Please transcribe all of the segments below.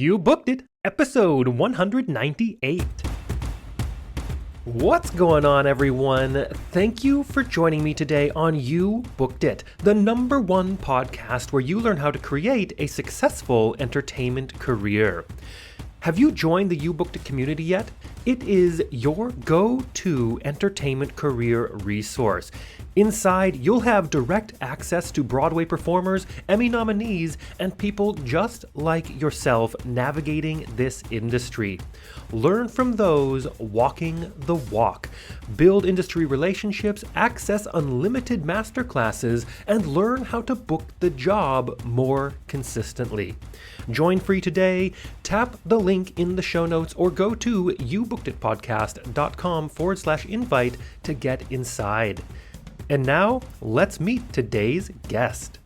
You booked it, episode 198. What's going on, everyone? Thank you for joining me today on You Booked It, the #1 podcast where you learn how to create a successful entertainment career. Have you joined the You Booked It community yet? It is your go-to entertainment career resource. Inside, you'll have direct access to Broadway performers, Emmy nominees, and people just like yourself navigating this industry. Learn from those walking the walk. Build industry relationships, access unlimited masterclasses, and learn how to book the job more consistently. Join free today. Tap the link in the show notes or go to youbookeditpodcast.com/invite to get inside. And now, let's meet today's guest.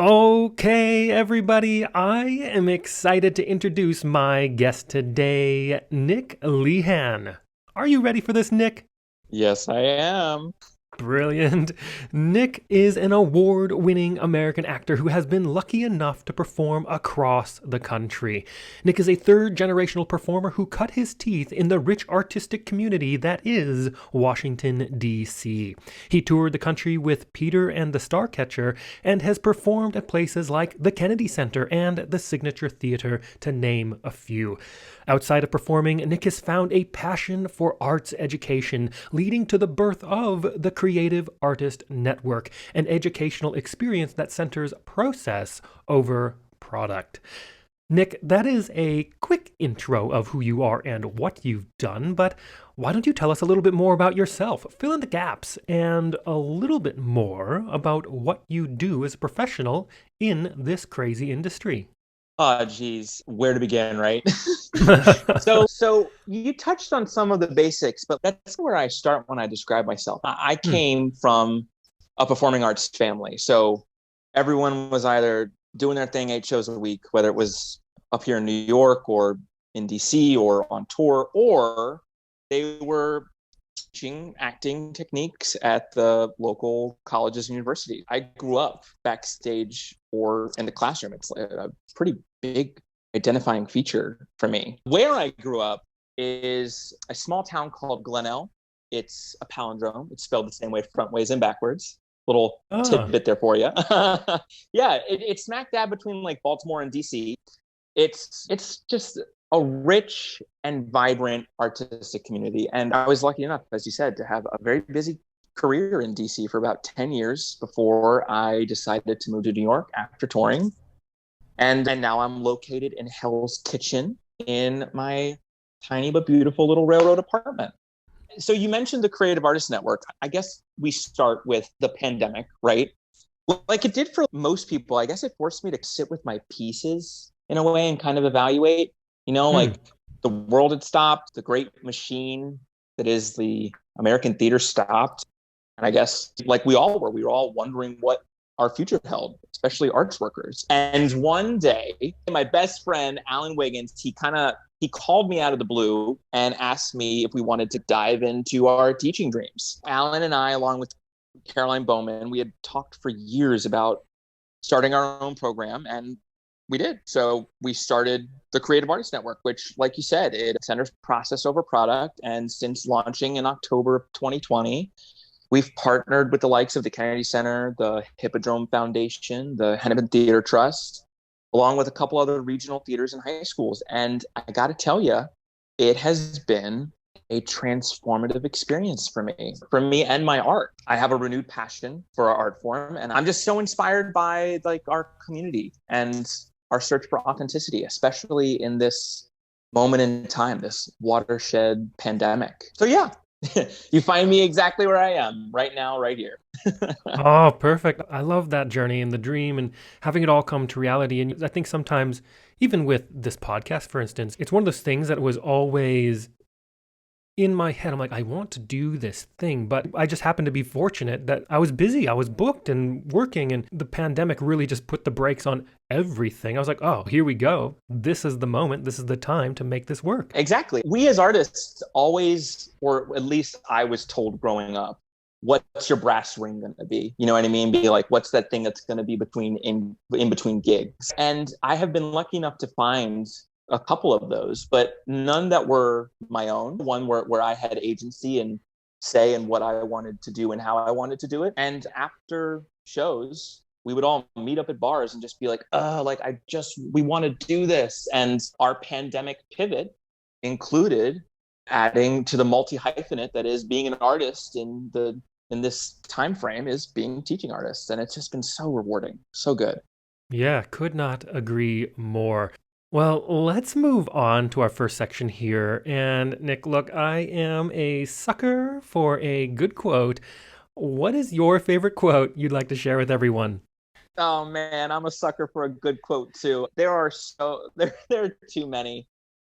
Okay, everybody, I am excited to introduce my guest today, Nick Lehan. Are you ready for this, Nick? Yes, I am. Brilliant. Nick is an award-winning American actor who has been lucky enough to perform across the country. Nick is a third-generational performer who cut his teeth in the rich artistic community that is Washington, D.C. He toured the country with Peter and the Starcatcher and has performed at places like the Kennedy Center and the Signature Theater, to name a few. Outside of performing, Nick has found a passion for arts education, leading to the birth of the Creative Artist Network, an educational experience that centers process over product. Nick, that is a quick intro of who you are and what you've done, but why don't you tell us a little bit more about yourself, fill in the gaps, and a little bit more about what you do as a professional in this crazy industry? Oh, geez, where to begin, right? So you touched on some of the basics, but that's where I start when I describe myself. I came from a performing arts family. So everyone was either doing their thing 8 shows a week, whether it was up here in New York or in DC or on tour, or they were teaching acting techniques at the local colleges and universities. I grew up backstage or in the classroom. It's a pretty big identifying feature for me. Where I grew up is a small town called Glenelg. It's a palindrome. It's spelled the same way, front ways and backwards. Little tidbit there for you. Yeah, it's smack dab between like Baltimore and DC. It's just a rich and vibrant artistic community. And I was lucky enough, as you said, to have a very busy career in DC for about 10 years before I decided to move to New York after touring. And now I'm located in Hell's Kitchen in my tiny but beautiful little railroad apartment. So you mentioned the Creative Artist Network. I guess we start with the pandemic, right? Like it did for most people. I guess it forced me to sit with my pieces in a way and kind of evaluate. Like the world had stopped, the great machine that is the American theater stopped. And I guess like we were all wondering what our future held, especially arts workers. And one day, my best friend, Alan Wiggins, he called me out of the blue and asked me if we wanted to dive into our teaching dreams. Alan and I, along with Caroline Bowman, we had talked for years about starting our own program, and we did. So we started the Creative Artist Network, which, like you said, it centers process over product. And since launching in October of 2020, we've partnered with the likes of the Kennedy Center, the Hippodrome Foundation, the Hennepin Theater Trust, along with a couple other regional theaters and high schools. And I got to tell you, it has been a transformative experience for me and my art. I have a renewed passion for our art form, and I'm just so inspired by like our community and our search for authenticity, especially in this moment in time, this watershed pandemic. So yeah, you find me exactly where I am right now, right here. Oh, perfect. I love that journey and the dream and having it all come to reality. And I think sometimes, even with this podcast, for instance, it's one of those things that was always in my head. I'm like, I want to do this thing, but I just happened to be fortunate that I was busy. I was booked and working, and the pandemic really just put the brakes on everything. I was like, oh, here we go. This is the moment. This is the time to make this work. Exactly. We as artists always, or at least I was told growing up, what's your brass ring going to be? You know what I mean? Be like, what's that thing that's going to be in between gigs? And I have been lucky enough to find a couple of those, but none that were my own. One where I had agency and say in what I wanted to do and how I wanted to do it. And after shows, we would all meet up at bars and just be like, we want to do this. And our pandemic pivot included adding to the multi-hyphenate that is being an artist in this time frame is being teaching artists. And it's just been so rewarding, so good. Yeah, could not agree more. Well, let's move on to our first section here. And Nick, look, I am a sucker for a good quote. What is your favorite quote you'd like to share with everyone? Oh man, I'm a sucker for a good quote too. There are too many.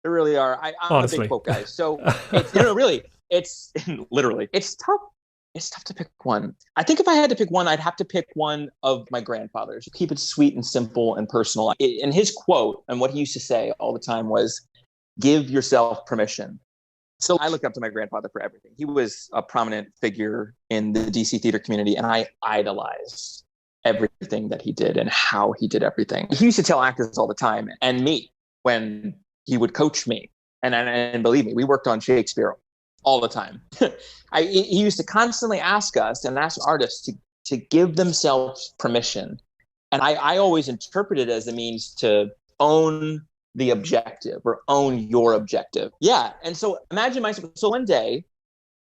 There really are. I'm Honestly. a big quote guy. So it's literally, it's tough. It's tough to pick one. I think if I had to pick one, I'd have to pick one of my grandfather's. Keep it sweet and simple and personal. And his quote, and what he used to say all the time was, give yourself permission. So I looked up to my grandfather for everything. He was a prominent figure in the DC theater community, and I idolized everything that he did and how he did everything. He used to tell actors all the time, and me, when he would coach me. And believe me, we worked on Shakespeare all the time. He used to constantly ask us and ask artists to give themselves permission. And I always interpret it as a means to own the objective or own your objective. Yeah. And so imagine so one day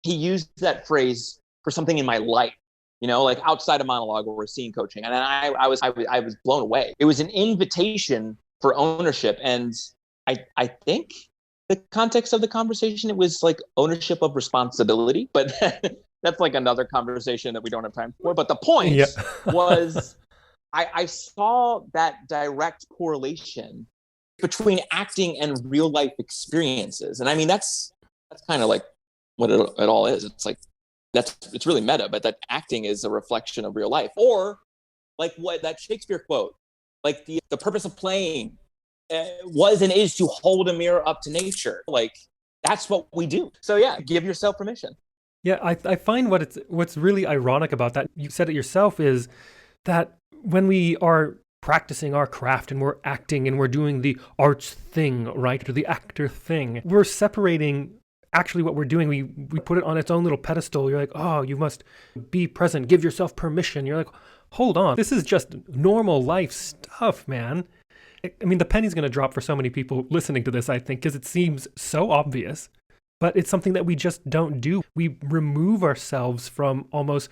he used that phrase for something in my life, like outside of monologue or scene coaching. And I was blown away. It was an invitation for ownership. And I think the context of the conversation, it was like ownership of responsibility, but that's like another conversation that we don't have time for. But the point was, I saw that direct correlation between acting and real life experiences. And I mean, that's kind of like what it all is. It's like, it's really meta, but that acting is a reflection of real life. Or like what that Shakespeare quote, like the purpose of playing was and is to hold a mirror up to nature. Like that's what we do. So yeah, give yourself permission. Yeah, I find what's really ironic about that, you said it yourself, is that when we are practicing our craft and we're acting and we're doing the arts thing, right, or the actor thing, we're separating actually what we're doing. We put it on its own little pedestal. You're like, oh, you must be present, give yourself permission. You're like, hold on, this is just normal life stuff, man. I mean, the penny's going to drop for so many people listening to this, I think, because it seems so obvious, but it's something that we just don't do. We remove ourselves from almost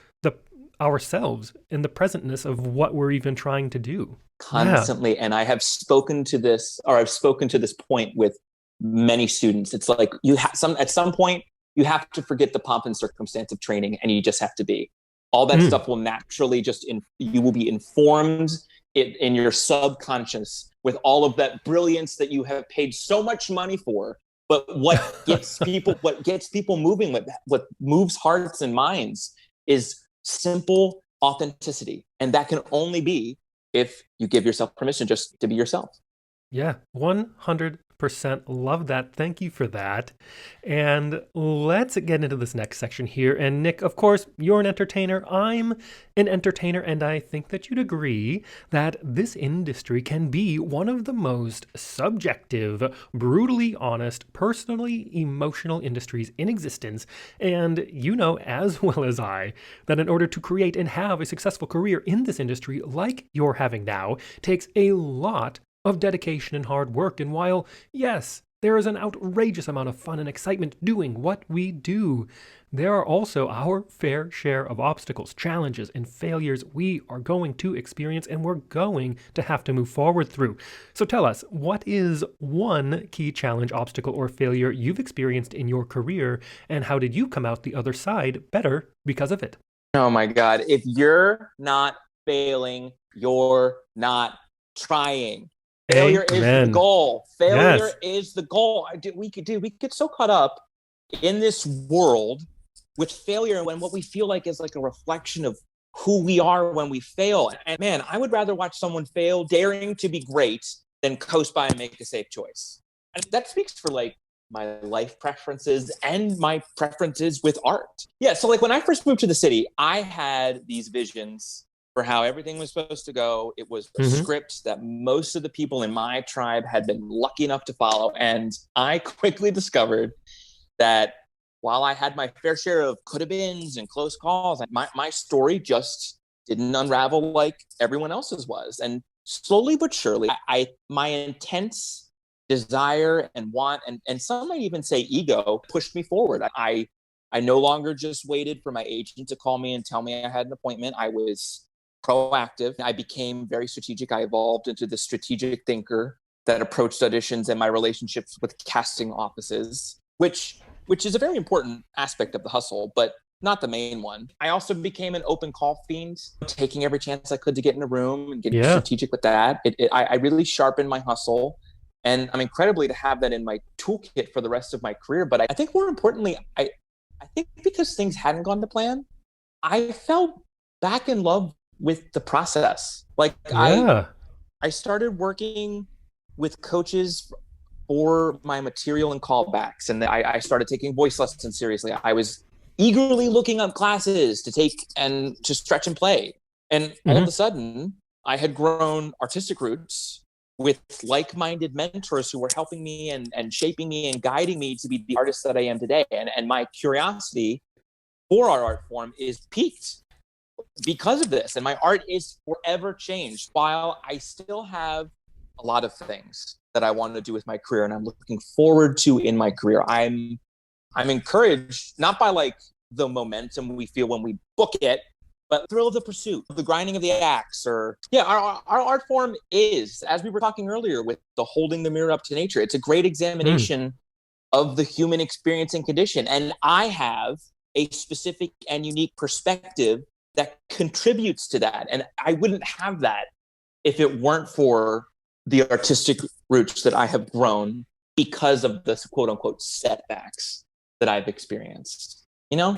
ourselves in the presentness of what we're even trying to do. Constantly. Yeah. And I've spoken to this point with many students. It's like at some point you have to forget the pomp and circumstance of training, and you just have to be. All that stuff will naturally you will be informed in your subconscious with all of that brilliance that you have paid so much money for. But what gets people moving, what moves hearts and minds is simple authenticity. And that can only be if you give yourself permission just to be yourself. Yeah, 100% love that. Thank you for that. And let's get into this next section here. And Nick, of course, you're an entertainer. I'm an entertainer. And I think that you'd agree that this industry can be one of the most subjective, brutally honest, personally emotional industries in existence. And you know as well as I that in order to create and have a successful career in this industry like you're having now takes a lot of dedication and hard work. And while, yes, there is an outrageous amount of fun and excitement doing what we do, there are also our fair share of obstacles, challenges, and failures we are going to experience and we're going to have to move forward through. So tell us, what is one key challenge, obstacle, or failure you've experienced in your career, and how did you come out the other side better because of it? Oh my God. If you're not failing, you're not trying. Failure is the goal. Failure is the goal. We get so caught up in this world with failure when what we feel like is like a reflection of who we are when we fail. And man, I would rather watch someone fail daring to be great than coast by and make a safe choice. And that speaks for like my life preferences, and my preferences with art. Yeah. So like when I first moved to the city, I had these visions for how everything was supposed to go. It was a script that most of the people in my tribe had been lucky enough to follow. And I quickly discovered that while I had my fair share of could-have-beens and close calls, my story just didn't unravel like everyone else's was. And slowly but surely, my intense desire and want, and some might even say ego, pushed me forward. I no longer just waited for my agent to call me and tell me I had an appointment. I was proactive. I became very strategic. I evolved into the strategic thinker that approached auditions and my relationships with casting offices, which is a very important aspect of the hustle, but not the main one. I also became an open call fiend, taking every chance I could to get in a room and getting strategic with that. I really sharpened my hustle, and I'm incredibly to have that in my toolkit for the rest of my career. But I think more importantly, I think because things hadn't gone to plan, I fell back in love with the process. Like I started working with coaches for my material and callbacks, and I started taking voice lessons seriously. I was eagerly looking up classes to take and to stretch and play. And all of a sudden, I had grown artistic roots with like-minded mentors who were helping me and shaping me and guiding me to be the artist that I am today. And my curiosity for our art form is piqued because of this. And my art is forever changed, while I still have a lot of things that I want to do with my career and I'm looking forward to in my career. I'm encouraged, not by like the momentum we feel when we book it, but the thrill of the pursuit, the grinding of the axe, or our art form is, as we were talking earlier with the holding the mirror up to nature, it's a great examination of the human experience and condition. And I have a specific and unique perspective that contributes to that. And I wouldn't have that if it weren't for the artistic roots that I have grown because of the quote unquote setbacks that I've experienced, you know?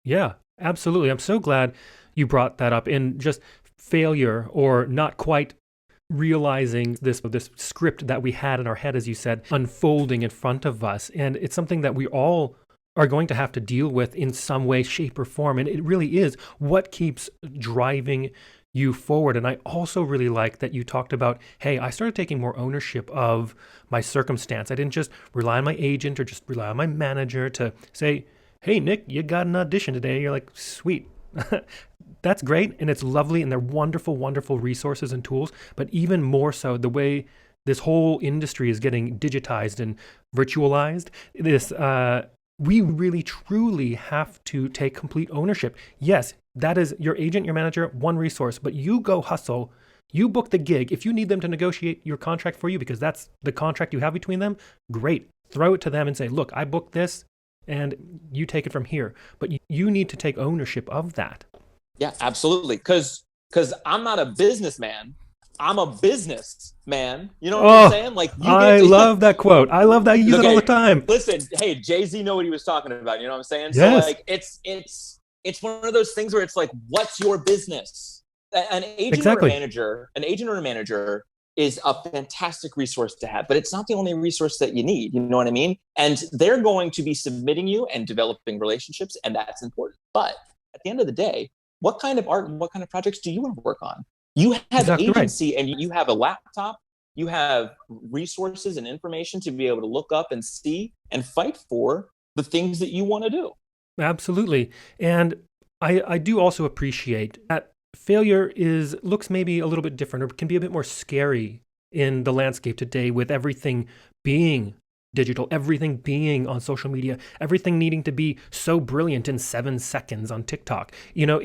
Yeah, absolutely. I'm so glad you brought that up. And just failure or not quite realizing this script that we had in our head, as you said, unfolding in front of us. And it's something that we all are going to have to deal with in some way, shape, or form. And it really is what keeps driving you forward. And I also really like that you talked about, hey, I started taking more ownership of my circumstance. I didn't just rely on my agent or just rely on my manager to say, hey, Nick, you got an audition today. You're like, sweet. That's great. And it's lovely. And they're wonderful, wonderful resources and tools. But even more so, the way this whole industry is getting digitized and virtualized, we really, truly have to take complete ownership. Yes, that is your agent, your manager, one resource, but you go hustle, you book the gig. If you need them to negotiate your contract for you, because that's the contract you have between them, great. Throw it to them and say, look, I booked this and you take it from here. But you need to take ownership of that. Yeah, absolutely. Because I'm not a businessman. I'm a businessman. You know what I'm saying? Like, I love that quote. I love that. You use it all the time. Listen, hey, Jay-Z know what he was talking about. You know what I'm saying? Yes. So like, it's one of those things where it's like, what's your business? An agent or a manager is a fantastic resource to have, but it's not the only resource that you need. You know what I mean? And they're going to be submitting you and developing relationships, and that's important. But at the end of the day, what kind of art and what kind of projects do you want to work on? You have agency and you have a laptop, you have resources and information to be able to look up and see and fight for the things that you want to do. Absolutely. And I do also appreciate that failure looks maybe a little bit different, or can be a bit more scary in the landscape today, with everything being digital, everything being on social media, everything needing to be so brilliant in 7 seconds on TikTok. You know,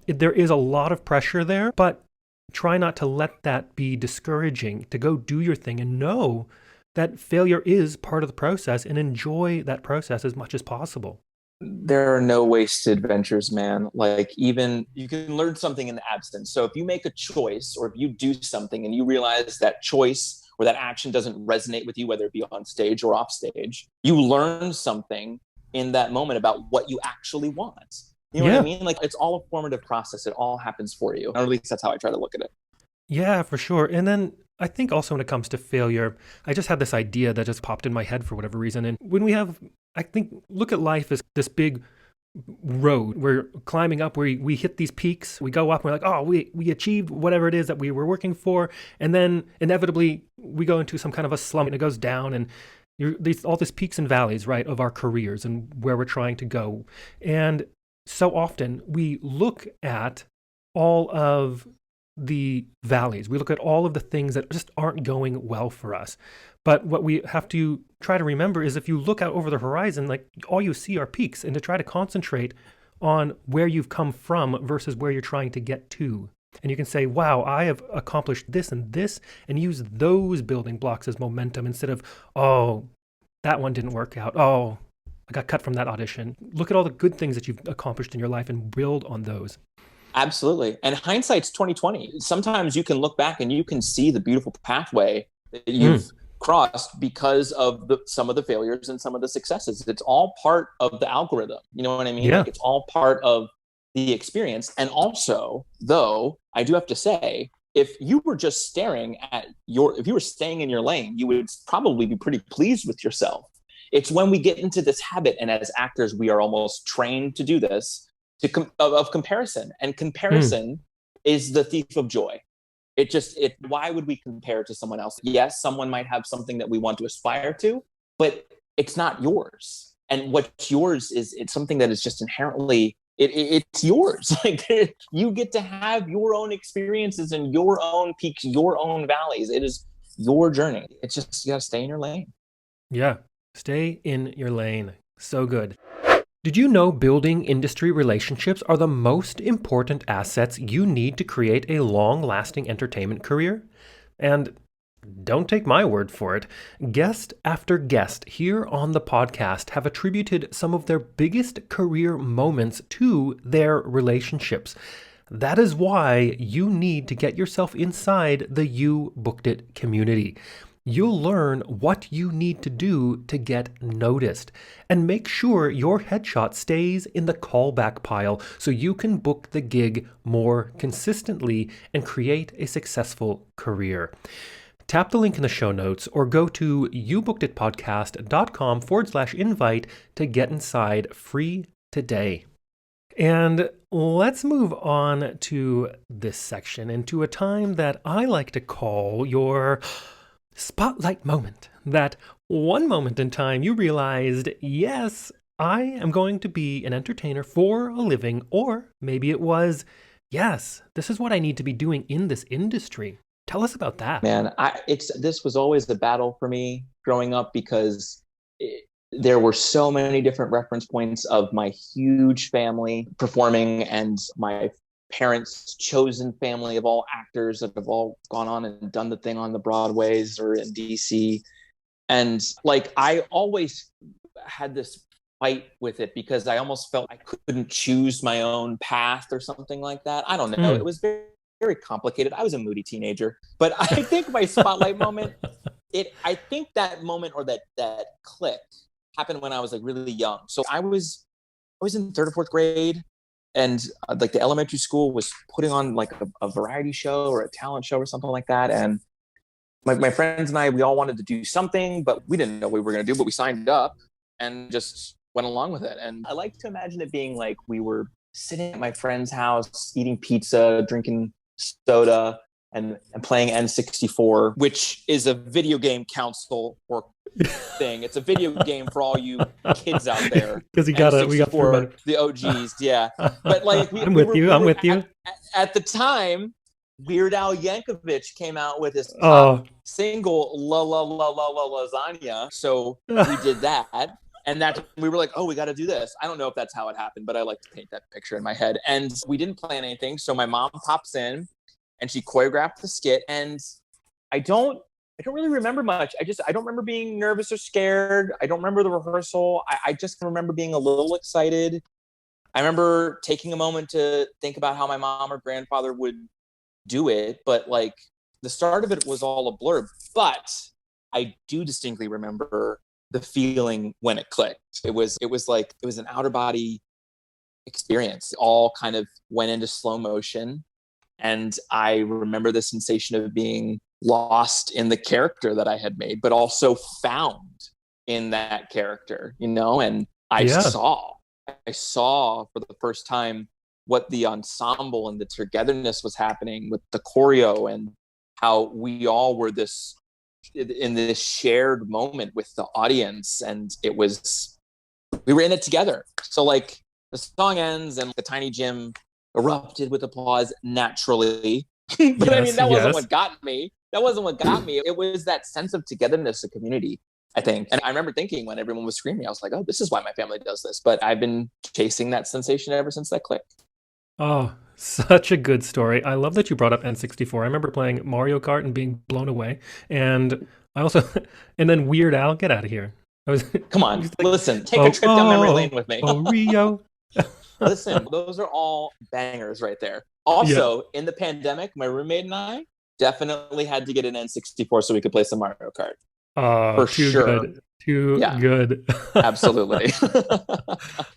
there is a lot of pressure there, but try not to let that be discouraging, to go do your thing and know that failure is part of the process and enjoy that process as much as possible. There are no wasted ventures, man. Like, even you can learn something in the absence. So if you make a choice, or if you do something and you realize that choice or that action doesn't resonate with you, whether it be on stage or off stage, you learn something in that moment about what you actually want. You know what I mean? Like, it's all a formative process. It all happens for you. Or at least that's how I try to look at it. Yeah, for sure. And then I think also when it comes to failure, I just had this idea that just popped in my head for whatever reason. And when we have, I think, look at life as this big road. We're climbing up, we hit these peaks, we go up, and we're like, oh, we achieved whatever it is that we were working for. And then inevitably we go into some kind of a slump and it goes down, and all these peaks and valleys, right, of our careers and where we're trying to go. And so often we look at all of the valleys. We look at all of the things that just aren't going well for us. But what we have to try to remember is if you look out over the horizon, like all you see are peaks, and to try to concentrate on where you've come from versus where you're trying to get to. And you can say, wow, I have accomplished this, and use those building blocks as momentum instead of, oh, that one didn't work out. Oh, I got cut from that audition. Look at all the good things that you've accomplished in your life and build on those. Absolutely. And hindsight's 2020. Sometimes you can look back and you can see the beautiful pathway that you've crossed because of some of the failures and some of the successes. It's all part of the algorithm. You know what I mean? Yeah. Like, it's all part of the experience. And also, though, I do have to say, if you were just staring at if you were staying in your lane, you would probably be pretty pleased with yourself. It's when we get into this habit, and as actors, we are almost trained to do this, of comparison. And comparison is the thief of joy. Why would we compare to someone else? Yes, someone might have something that we want to aspire to, but it's not yours. And what's yours it's something that is just inherently, it's yours. Like, you get to have your own experiences and your own peaks, your own valleys. It is your journey. It's just, you gotta stay in your lane. Yeah, stay in your lane. So good. Did you know building industry relationships are the most important assets you need to create a long-lasting entertainment career? And don't take my word for it. Guest after guest here on the podcast have attributed some of their biggest career moments to their relationships. That is why you need to get yourself inside the You Booked It community. You'll learn what you need to do to get noticed, and make sure your headshot stays in the callback pile so you can book the gig more consistently and create a successful career. Tap the link in the show notes or go to youbookeditpodcast.com/invite to get inside free today. And let's move on to this section and to a time that I like to call your spotlight moment. That one moment in time you realized, yes, I am going to be an entertainer for a living, or maybe it was, yes, this is what I need to be doing in this industry. Tell us about that. Man, this was always the battle for me growing up, because there were so many different reference points of my huge family performing and my parents' chosen family of all actors that have all gone on and done the thing on the Broadways or in DC. And like, I always had this fight with it because I almost felt I couldn't choose my own path or something like that. I don't know. It was very, very complicated. I was a moody teenager, but I think my spotlight moment, I think that moment, or that click, happened when I was like really young. So I was in third or fourth grade, and like the elementary school was putting on like a variety show or a talent show or something like that. And my friends and I, we all wanted to do something, but we didn't know what we were going to do, but we signed up and just went along with it. And I like to imagine it being like we were sitting at my friend's house, eating pizza, drinking soda, and playing N64, which is a video game console or thing. It's a video game for all you kids out there. Because we got the OGs, yeah. But like, I'm with you. At the time, Weird Al Yankovic came out with his single La La La La La Lasagna. So we did that. And we were like, oh, we got to do this. I don't know if that's how it happened, but I like to paint that picture in my head. And we didn't plan anything. So my mom pops in and she choreographed the skit. And I don't really remember much. I don't remember being nervous or scared. I don't remember the rehearsal. I just remember being a little excited. I remember taking a moment to think about how my mom or grandfather would do it. But like, the start of it was all a blur. But I do distinctly remember the feeling when it clicked. It was an outer body experience. It all kind of went into slow motion. And I remember the sensation of being lost in the character that I had made, but also found in that character, and I Yeah. saw for the first time what the ensemble and the togetherness was happening with the choreo, and how we all were in this shared moment with the audience, and we were in it together. So like the song ends and the tiny gym erupted with applause naturally. But I mean, that wasn't what got me. It was that sense of togetherness, of community, I think. And I remember thinking when everyone was screaming, I was like, oh, this is why my family does this. But I've been chasing that sensation ever since that click. Oh, such a good story. I love that you brought up N64. I remember playing Mario Kart and being blown away. And I also, and then Weird Al, get out of here. Come on, listen, take a trip down memory lane with me. Rio. Listen, those are all bangers right there. Also, in the pandemic, my roommate and I definitely had to get an N64 so we could play some Mario Kart. For sure. Too good. Absolutely.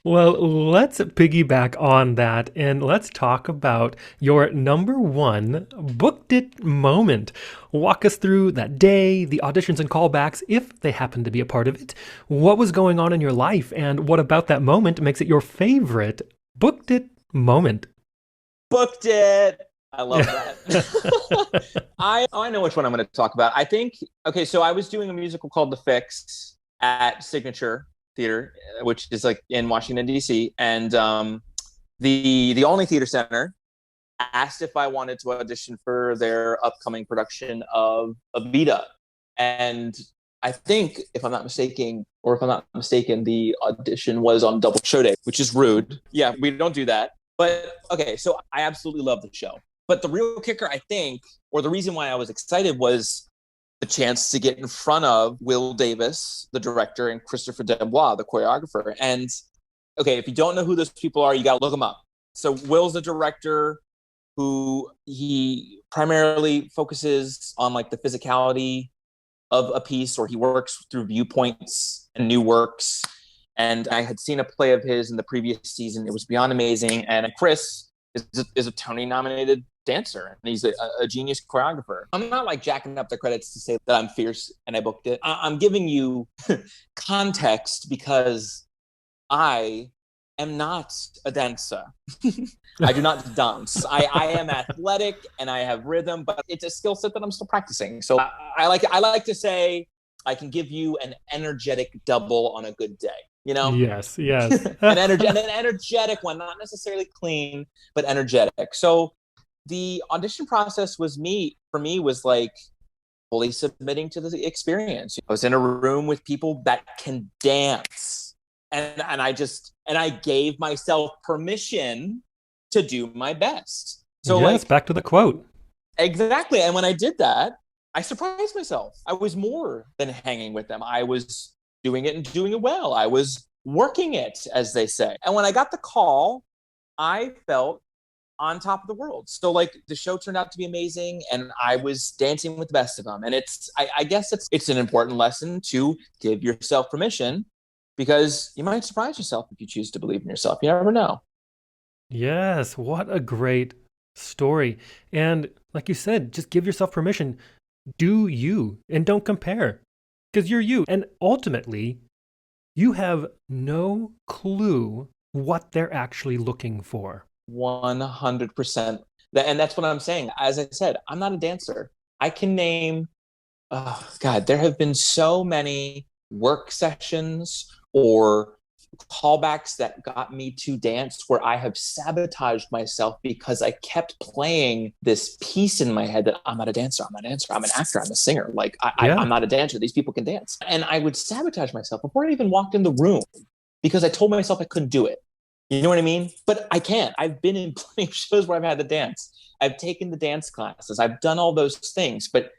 Well, let's piggyback on that and let's talk about your number one booked it moment. Walk us through that day, the auditions and callbacks, if they happen to be a part of it. What was going on in your life, and what about that moment makes it your favorite booked it moment? Booked it. I love that. I know which one I'm going to talk about. I think, okay, so I was doing a musical called The Fix at Signature Theater, which is like in Washington, D.C. And the Olney Theater Center asked if I wanted to audition for their upcoming production of Evita. And I think, if I'm not mistaken, the audition was on double show day, which is rude. Yeah, we don't do that. But okay, so I absolutely love the show. But the real kicker, I think, or the reason why I was excited, was the chance to get in front of Will Davis, the director, and Christopher Dubois, the choreographer. And okay, if you don't know who those people are, you got to look them up. So Will's the director who he primarily focuses on like the physicality of a piece, or he works through viewpoints and new works. And I had seen a play of his in the previous season. It was beyond amazing. And Chris is a Tony-nominated dancer, and he's a genius choreographer. I'm not like jacking up the credits to say that I'm fierce and I booked it. I'm giving you context because I am not a dancer. I do not dance. I am athletic and I have rhythm, but it's a skill set that I'm still practicing. So I like to say I can give you an energetic double on a good day. Yes. an energetic one, not necessarily clean, but energetic. So the audition process was like fully submitting to the experience. I was in a room with people that can dance, and I gave myself permission to do my best. So yes, back to the quote. Exactly. And when I did that, I surprised myself. I was more than hanging with them. I was doing it and doing it well. I was working it, as they say. And when I got the call, I felt on top of the world. So like the show turned out to be amazing, and I was dancing with the best of them. And I guess it's an important lesson to give yourself permission, because you might surprise yourself if you choose to believe in yourself. You never know. Yes, what a great story. And like you said, just give yourself permission. Do you, and don't compare, because you're you. And ultimately, you have no clue what they're actually looking for. 100%. And that's what I'm saying. As I said, I'm not a dancer. I can name, oh God, there have been so many work sessions or callbacks that got me to dance where I have sabotaged myself because I kept playing this piece in my head that I'm not a dancer, I'm an actor, I'm a singer. Like I'm not a dancer. These people can dance. And I would sabotage myself before I even walked in the room because I told myself I couldn't do it. You know what I mean? But I can't. I've been in plenty of shows where I've had to dance. I've taken the dance classes. I've done all those things. But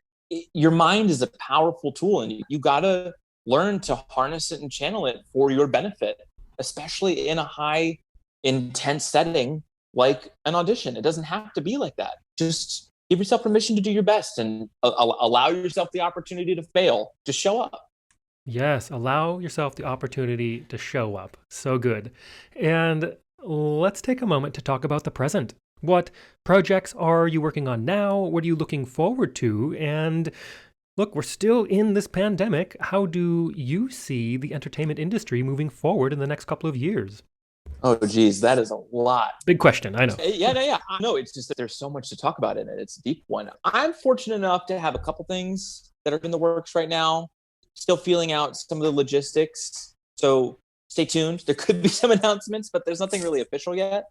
your mind is a powerful tool, and you got to learn to harness it and channel it for your benefit, especially in a high intense setting like an audition. It doesn't have to be like that. Just give yourself permission to do your best and allow yourself the opportunity to fail. Just show up. Yes, allow yourself the opportunity to show up. So good. And let's take a moment to talk about the present. What projects are you working on now? What are you looking forward to? And look, we're still in this pandemic. How do you see the entertainment industry moving forward in the next couple of years? Oh, geez, that is a lot. Big question, I know. Yeah. No, it's just that there's so much to talk about in it. It's a deep one. I'm fortunate enough to have a couple things that are in the works right now. Still feeling out some of the logistics. So stay tuned. There could be some announcements, but there's nothing really official yet.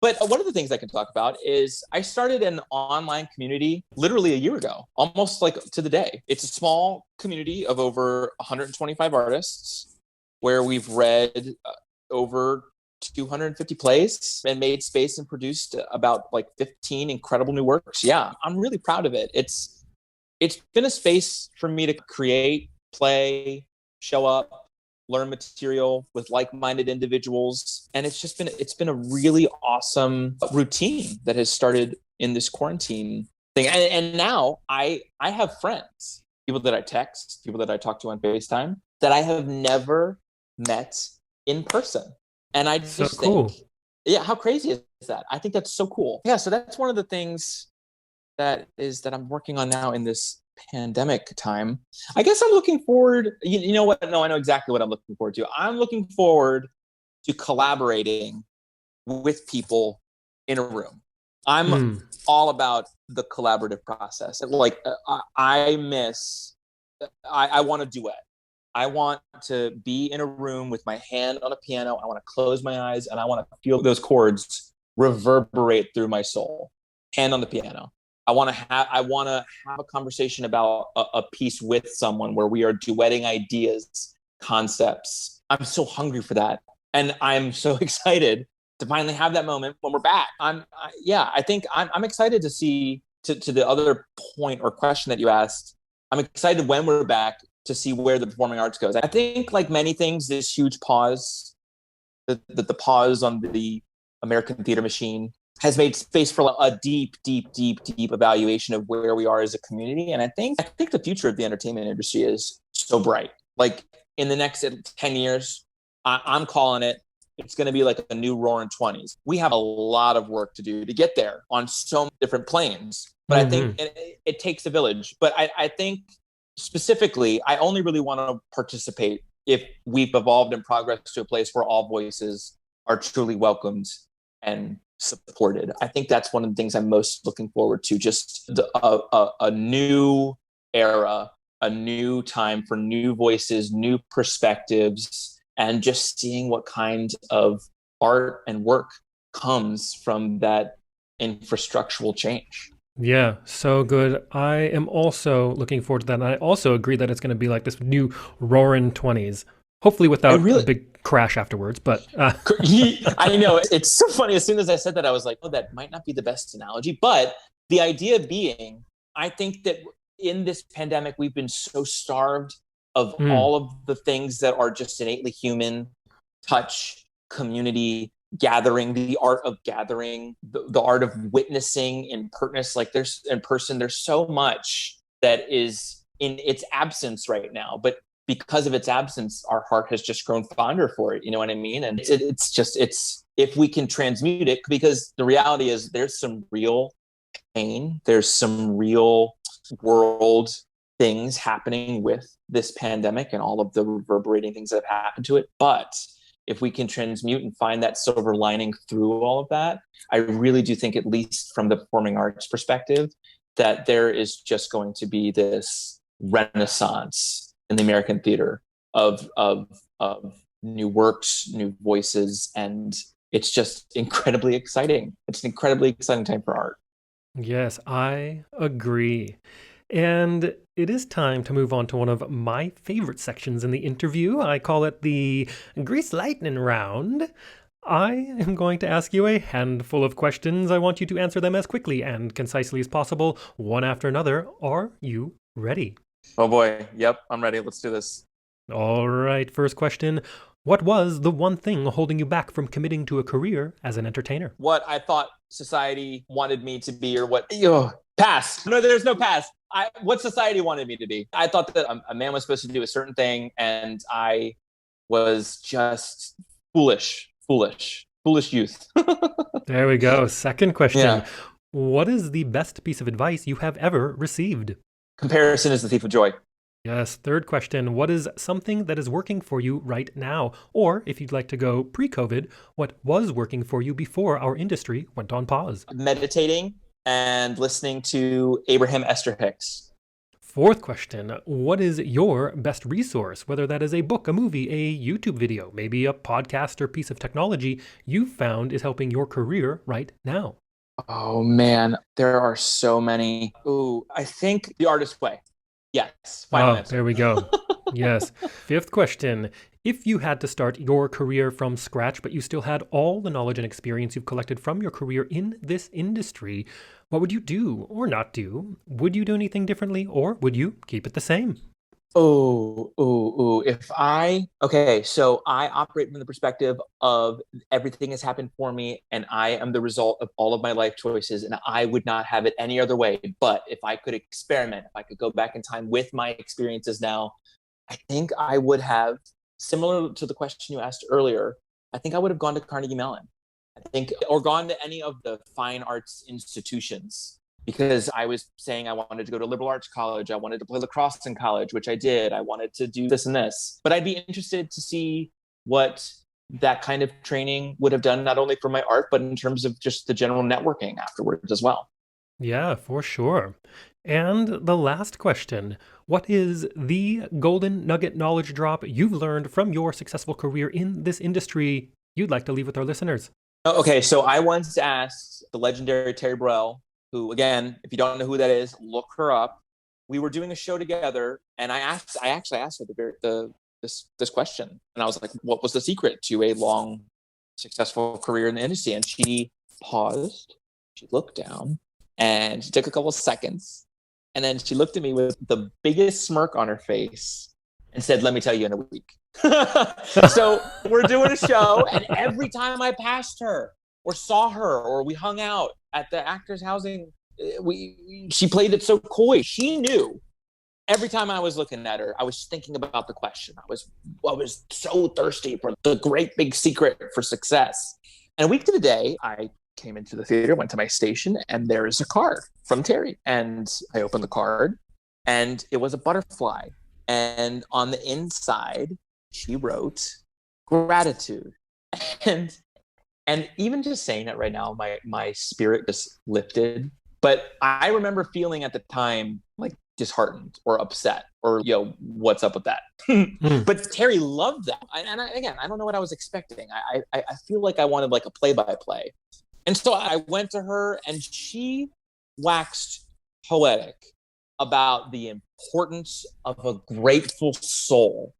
But one of the things I can talk about is I started an online community literally a year ago, almost like to the day. It's a small community of over 125 artists where we've read over 250 plays and made space and produced about like 15 incredible new works. Yeah, I'm really proud of it. It's been a space for me to create, play, show up, learn material with like-minded individuals. And it's been a really awesome routine that has started in this quarantine thing. And now I have friends, people that I text, people that I talk to on FaceTime that I have never met in person. And I just think, yeah, how crazy is that? I think that's so cool. Yeah, so that's one of the things that I'm working on now in this pandemic time. I guess I'm looking forward, you know what? No, I know exactly what I'm looking forward to. I'm looking forward to collaborating with people in a room. I'm all about the collaborative process. Like I want to duet. I want to be in a room with my hand on a piano. I want to close my eyes and I want to feel those chords reverberate through my soul. Hand on the piano. I want to have a conversation about a piece with someone where we are duetting ideas, concepts. I'm so hungry for that. And I'm so excited to finally have that moment when we're back. I think I'm excited to see to the other point or question that you asked. I'm excited when we're back to see where the performing arts goes. I think like many things, this huge pause, the pause on the American theater machine has made space for a deep evaluation of where we are as a community. And I think the future of the entertainment industry is so bright. Like in the next 10 years, I'm calling it, it's going to be like a new roaring 20s. We have a lot of work to do to get there on so many different planes. But I think it takes a village. But I think specifically, I only really want to participate if we've evolved and progressed to a place where all voices are truly welcomed and supported. I think that's one of the things I'm most looking forward to, just a new era, a new time for new voices, new perspectives, and just seeing what kind of art and work comes from that infrastructural change. Yeah, so good. I am also looking forward to that. And I also agree that it's going to be like this new roaring 20s, hopefully without a big crash afterwards. But I know it's so funny. As soon as I said that, I was like, oh, that might not be the best analogy. But the idea being, I think that in this pandemic, we've been so starved of all of the things that are just innately human: touch, community, gathering, the art of gathering, the art of witnessing in pertness. Like there's in person, there's so much that is in its absence right now. But because of its absence, our heart has just grown fonder for it. You know what I mean? And it's if we can transmute it, because the reality is there's some real pain. There's some real world things happening with this pandemic and all of the reverberating things that have happened to it. But if we can transmute and find that silver lining through all of that, I really do think, at least from the performing arts perspective, that there is just going to be this renaissance in the American theater of new works, new voices, and it's just incredibly exciting. It's an incredibly exciting time for art. Yes, I agree. And it is time to move on to one of my favorite sections in the interview. I call it the Grease Lightning Round. I am going to ask you a handful of questions. I want you to answer them as quickly and concisely as possible, one after another. Are you ready? Oh boy. Yep, I'm ready. Let's do this. All right, first question. What was the one thing holding you back from committing to a career as an entertainer? What I thought society wanted me to be, or what... Pass. No, there's no pass. What society wanted me to be. I thought that a man was supposed to do a certain thing, and I was just foolish foolish youth. There we go. Second question. Yeah. What is the best piece of advice you have ever received? Comparison is the thief of joy. Yes. Third question. What is something that is working for you right now? Or if you'd like to go pre-COVID, what was working for you before our industry went on pause? Meditating and listening to Abraham Esther Hicks. Fourth question. What is your best resource? Whether that is a book, a movie, a YouTube video, maybe a podcast or piece of technology you found is helping your career right now. Oh man, there are so many. Ooh, I think The Artist's Way. Yes, final answer. There we go. Yes. Fifth question. If you had to start your career from scratch, but you still had all the knowledge and experience you've collected from your career in this industry, what would you do or not do? Would you do anything differently, or would you keep it the same? Okay, so I operate from the perspective of everything has happened for me and I am the result of all of my life choices and I would not have it any other way. But if I could experiment, if I could go back in time with my experiences now, I think I would have, similar to the question you asked earlier, I think I would have gone to Carnegie Mellon. Or gone to any of the fine arts institutions. Because I was saying I wanted to go to liberal arts college. I wanted to play lacrosse in college, which I did. I wanted to do this and this. But I'd be interested to see what that kind of training would have done, not only for my art, but in terms of just the general networking afterwards as well. Yeah, for sure. And the last question. What is the golden nugget knowledge drop you've learned from your successful career in this industry you'd like to leave with our listeners? Okay, so I once asked the legendary Terry Burrell, who, again, if you don't know who that is, look her up. We were doing a show together, and I actually asked her this question, and I was like, "What was the secret to a long, successful career in the industry?" And she paused, she looked down, and she took a couple of seconds, and then she looked at me with the biggest smirk on her face and said, "Let me tell you in a week." So we're doing a show, and every time I passed her or saw her or we hung out at the actors housing, she played it so coy. She knew every time I was looking at her, I was thinking about the question. I was so thirsty for the great big secret for success. And a week to the day, I came into the theater, went to my station, and there is a card from Terry. And I opened the card, and it was a butterfly. And on the inside, she wrote gratitude. And even just saying it right now, my spirit just lifted. But I remember feeling at the time like disheartened or upset or, what's up with that? But Terry loved that. Again, I don't know what I was expecting. I feel like I wanted like a play-by-play. And so I went to her and she waxed poetic about the importance of a grateful soul.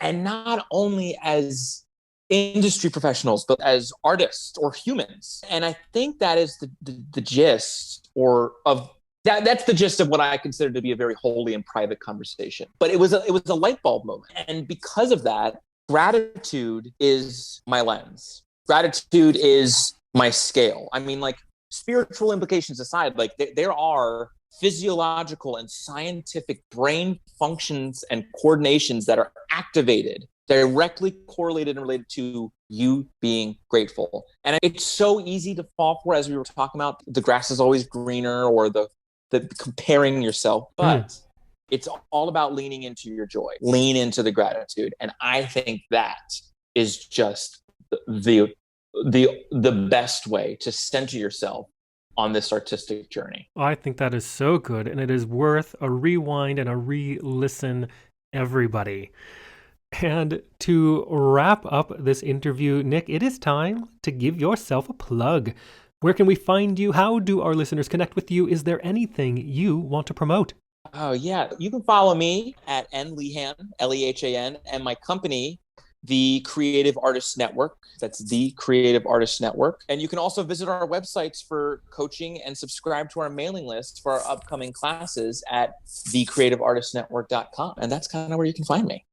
And not only as industry professionals, but as artists or humans. And I think that is the gist that's the gist of what I consider to be a very holy and private conversation. But it was a light bulb moment. And because of that, gratitude is my lens. Gratitude is my scale. I mean, like, spiritual implications aside, like there are physiological and scientific brain functions and coordinations that are activated, directly correlated and related to you being grateful. And it's so easy to fall for, as we were talking about, the grass is always greener, or the comparing yourself, but it's all about leaning into your joy, lean into the gratitude. And I think that is just the best way to center yourself on this artistic journey. I think that is so good, and it is worth a rewind and a re-listen, everybody. And to wrap up this interview, Nick, it is time to give yourself a plug. Where can we find you? How do our listeners connect with you? Is there anything you want to promote? Oh, yeah. You can follow me at Lehan, Lehan, and my company, the Creative Artists Network. That's the Creative Artists Network. And you can also visit our websites for coaching and subscribe to our mailing list for our upcoming classes at thecreativeartistnetwork.com. And that's kind of where you can find me.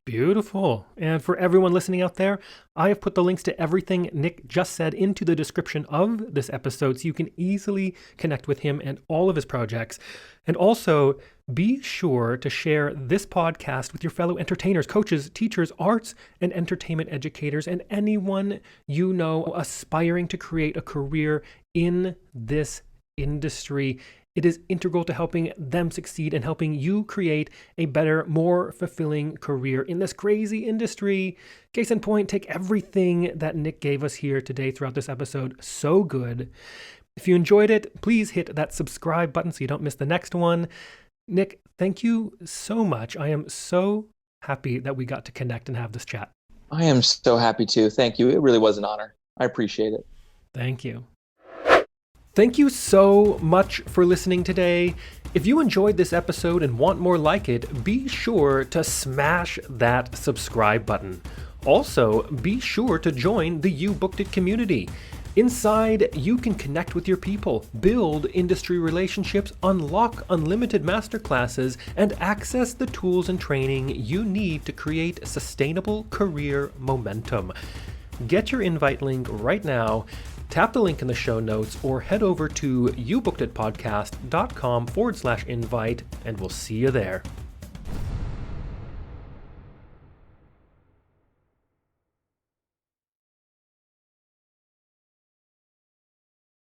Beautiful. And for everyone listening out there, I have put the links to everything Nick just said into the description of this episode so you can easily connect with him and all of his projects. And also, be sure to share this podcast with your fellow entertainers, coaches, teachers, arts and entertainment educators, and anyone you know aspiring to create a career in this industry. It is integral to helping them succeed and helping you create a better, more fulfilling career in this crazy industry. Case in point, take everything that Nick gave us here today throughout this episode. So good. If you enjoyed it, please hit that subscribe button so you don't miss the next one. Nick, thank you so much. I am so happy that we got to connect and have this chat. I am so happy too. Thank you. It really was an honor. I appreciate it. Thank you. Thank you so much for listening today. If you enjoyed this episode and want more like it, be sure to smash that subscribe button. Also, be sure to join the You Booked It community. Inside, you can connect with your people, build industry relationships, unlock unlimited masterclasses, and access the tools and training you need to create sustainable career momentum. Get your invite link right now. Tap the link in the show notes or head over to youbookeditpodcast.com/invite, and we'll see you there.